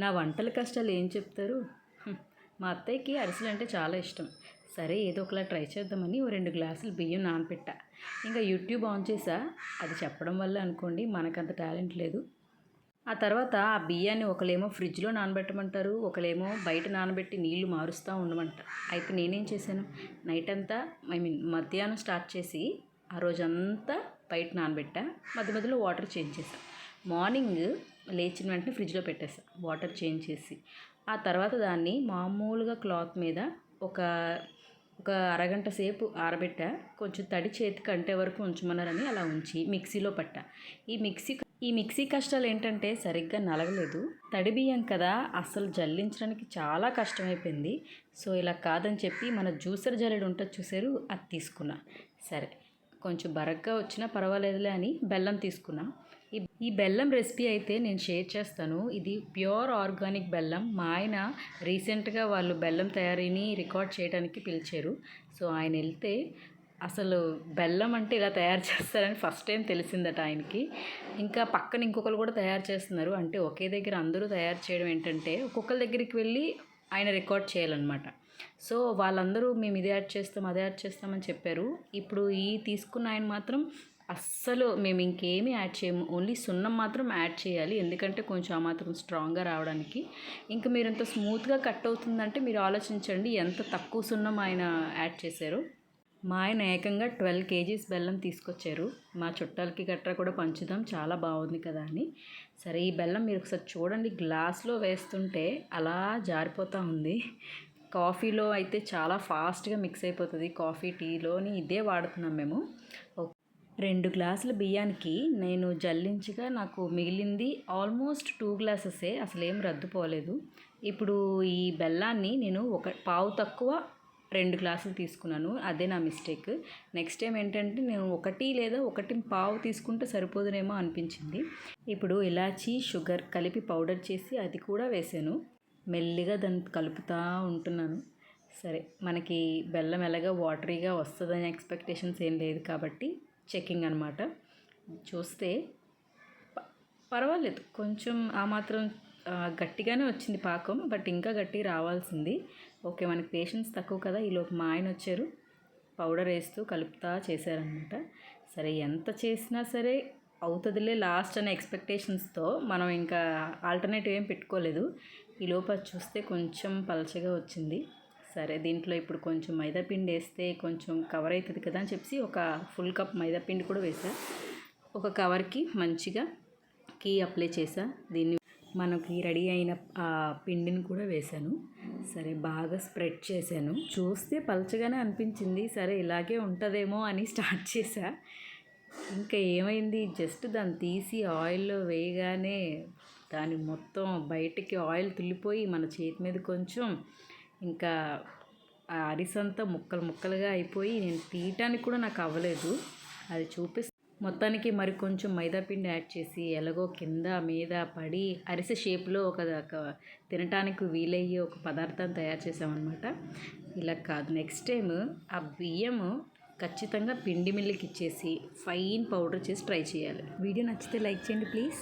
నా వంటల కష్టాలు ఏం చెప్తారు? మా అత్తయ్యకి అరిసెలు అంటే చాలా ఇష్టం. సరే ఏదో ఒకలా ట్రై చేద్దామని ఓ 2 గ్లాసులు బియ్యం నానబెట్టా. ఇంకా యూట్యూబ్ ఆన్ చేసా. అది చెప్పడం వల్ల అనుకోండి మనకంత టాలెంట్ లేదు. ఆ తర్వాత ఆ బియ్యాన్ని ఒకళ్ళేమో ఫ్రిడ్జ్లో నానబెట్టమంటారు, ఒకళ్ళేమో బయట నానబెట్టి నీళ్లు మారుస్తూ ఉండమంటారు. అయితే నేనేం చేశాను, నైట్ అంతా మధ్యాహ్నం స్టార్ట్ చేసి ఆ రోజంతా బయట నానబెట్టా. మధ్య మధ్యలో వాటర్ చేంజ్ చేశాను. మార్నింగ్ లేచిన వెంటనే ఫ్రిడ్జ్లో పెట్టేసా వాటర్ చేంజ్ చేసి. ఆ తర్వాత దాన్ని మామూలుగా క్లాత్ మీద ఒక ఒక అరగంట సేపు ఆరబెట్టా. కొంచెం తడి చేతికి అంటే వరకు ఉంచమన్నారని అలా ఉంచి మిక్సీలో పట్టా. ఈ మిక్సీ కష్టాలు ఏంటంటే సరిగ్గా నలగలేదు. తడి బియ్యం కదా, అసలు జల్లించడానికి చాలా కష్టమైపోయింది. సో ఇలా కాదని చెప్పి మన జ్యూసర్ జల్లెడ ఉంటుంది చూసారు, అది తీసుకున్నా. సరే కొంచెం బరగ్గా వచ్చినా పర్వాలేదులే అని బెల్లం తీసుకున్నా. ఈ బెల్లం రెసిపీ అయితే నేను షేర్ చేస్తాను. ఇది ప్యూర్ ఆర్గానిక్ బెల్లం. మా ఆయన రీసెంట్గా వాళ్ళు బెల్లం తయారీని రికార్డ్ చేయడానికి పిలిచారు. సో ఆయన వెళ్తే అసలు బెల్లం అంటే ఇలా తయారు చేస్తారని ఫస్ట్ టైం తెలిసిందట ఆయనకి. ఇంకా పక్కన ఇంకొకరు కూడా తయారు చేస్తున్నారు. అంటే ఒకే దగ్గర అందరూ తయారు చేయడం ఏంటంటే ఒక్కొక్కరి దగ్గరికి వెళ్ళి ఆయన రికార్డ్ చేయాలన్నమాట. సో వాళ్ళందరూ మేము ఇది యాడ్ చేస్తాం అది యాడ్ చేస్తామని చెప్పారు. ఇప్పుడు ఈ తీసుకున్న ఆయన మాత్రం అస్సలు మేము ఇంకేమీ యాడ్ చేయము, ఓన్లీ సున్నం మాత్రం యాడ్ చేయాలి. ఎందుకంటే కొంచెం ఆ మాత్రం స్ట్రాంగ్గా రావడానికి. ఇంకా మీరు ఎంత స్మూత్గా కట్ అవుతుందంటే మీరు ఆలోచించండి ఎంత తక్కువ సున్నం ఆయన యాడ్ చేశారు. మా ఆయన ఏకంగా 12 kgs బెల్లం తీసుకొచ్చారు. మా చుట్టాలకి గట్రా కూడా పంచుదాం, చాలా బాగుంది కదా అని. సరే ఈ బెల్లం మీరు ఒకసారి చూడండి, గ్లాస్లో వేస్తుంటే అలా జారిపోతూ ఉంది. కాఫీలో అయితే చాలా ఫాస్ట్గా మిక్స్ అయిపోతుంది. కాఫీ టీలోని ఇదే వాడుతున్నాం మేము. 2 గ్లాసుల బియ్యానికి నేను జల్లించగా నాకు మిగిలింది ఆల్మోస్ట్ 2 గ్లాసెసే, అసలేం రద్దుపోలేదు. ఇప్పుడు ఈ బెల్లాన్ని నేను ఒక పావు తక్కువ 2 గ్లాసులు తీసుకున్నాను, అదే నా మిస్టేక్. నెక్స్ట్ టైం ఏంటంటే నేను 1 లేదా 1.25 తీసుకుంటే సరిపోదునేమో అనిపించింది. ఇప్పుడు ఇలాచీ షుగర్ కలిపి పౌడర్ చేసి అది కూడా వేసాను. మెల్లిగా దాన్ని కలుపుతూ ఉంటున్నాను. సరే మనకి బెల్లం ఎలాగా వాటరీగా వస్తుందని ఎక్స్పెక్టేషన్స్ ఏం లేదు కాబట్టి చెకింగ్ అనమాట. చూస్తే పర్వాలేదు, కొంచెం ఆ మాత్రం గట్టిగానే వచ్చింది పాకం, బట్ ఇంకా గట్టి రావాల్సింది. ఓకే మనకి పేషెన్స్ తక్కువ కదా. ఈలోపు మా ఆయన వచ్చారు, పౌడర్ వేస్తూ కలుపుతా చేశారనమాట. సరే ఎంత చేసినా సరే అవుతుందిలే లాస్ట్ అనే ఎక్స్పెక్టేషన్స్తో మనం ఇంకా ఆల్టర్నేటివ్ ఏం పెట్టుకోలేదు. ఈలోపు చూస్తే కొంచెం పలచగా వచ్చింది. సరే దీంట్లో ఇప్పుడు కొంచెం మైదాపిండి వేస్తే కొంచెం కవర్ అవుతుంది కదా అని చెప్పి ఒక ఫుల్ కప్ మైదాపిండి కూడా వేసా. ఒక కవర్కి మంచిగా కీ అప్లై చేసా. దీన్ని మనకి రెడీ అయిన పిండిని కూడా వేశాను. సరే బాగా స్ప్రెడ్ చేశాను. చూస్తే పలచగానే అనిపించింది. సరే ఇలాగే ఉంటుందేమో అని స్టార్ట్ చేశా. ఇంకా ఏమైంది, జస్ట్ దాన్ని తీసి ఆయిల్లో వేయగానే దాని మొత్తం బయటికి ఆయిల్ తుల్లిపోయి మన చేతి మీద కొంచెం ఇంకా ఆ అరిసంతా ముక్కలు ముక్కలుగా అయిపోయి నేను తీయటానికి కూడా నాకు అవ్వలేదు. అది మొత్తానికి మరి కొంచెం మైదాపిండి యాడ్ చేసి ఎలాగో కింద మీద పడి అరిసె షేప్లో ఒక తినటానికి వీలయ్యే ఒక పదార్థాన్ని తయారు చేసామన్నమాట. ఇలా కాదు, నెక్స్ట్ టైం ఆ బియ్యము ఖచ్చితంగా పిండి మిల్లుకి ఇచ్చేసి ఫైన్ పౌడర్ చేసి ట్రై చేయాలి. వీడియో నచ్చితే లైక్ చేయండి ప్లీజ్.